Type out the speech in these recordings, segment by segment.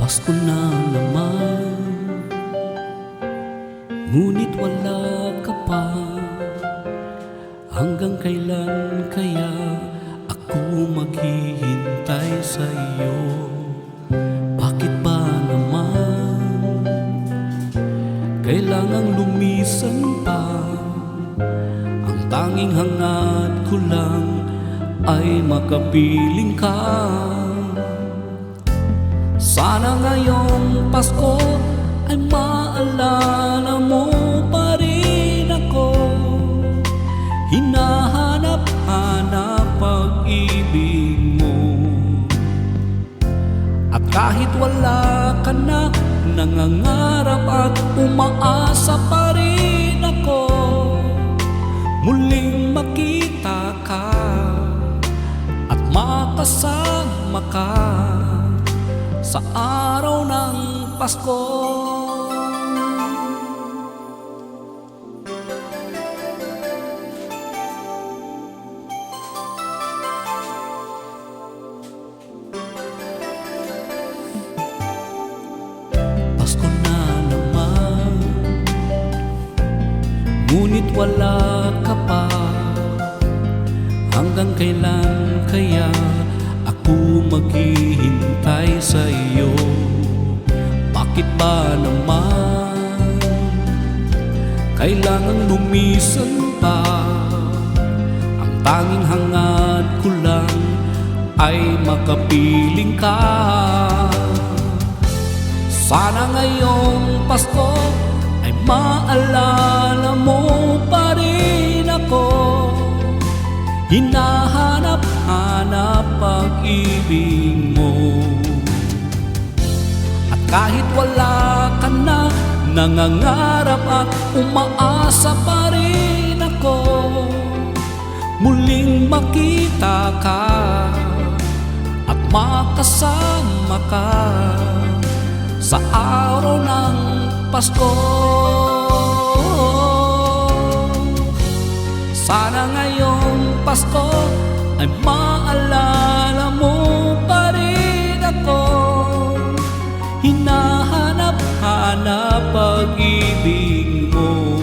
Pasko na naman, ngunit wala ka pa. Hanggang kailan kaya ako maghihintay sa iyo? Bakit ba naman kailangang lumisan pa? Ang tanging hangad ko lang ay makapiling ka. Sana ngayong Pasko ay maalala mo pa rin ako. Hinahanap-hanap pag-ibig mo. At kahit wala ka na, nangangarap at umaasa pa rin ako. Muling makita ka at makasama ka sa araw ng Pasko. Pasko na naman, ngunit wala ka pa. Hanggang kailan kaya ako maghihintay sa iyo? Bakit ba naman kailangang lumisan pa? Ang tanging hangad ko lang ay makapiling ka. Sana ngayong Pasko ay maalala mo pa rin ako. Hinahanap-hanap pag-ibig mo. At kahit wala ka na, nangangarap at umaasa pa rin ako. Muling makita ka at makasama ka sa araw ng Pasko. Sana ngayong Pasko ay maalala mo pa rin ako. Hinahanap-hanap pag-ibig mo.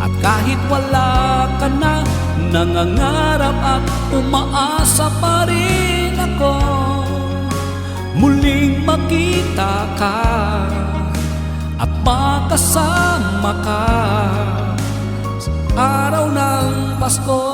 At kahit wala ka na, nangangarap at umaasa pa rin ako. Muling makita ka at makasama ka araw ng Pasko.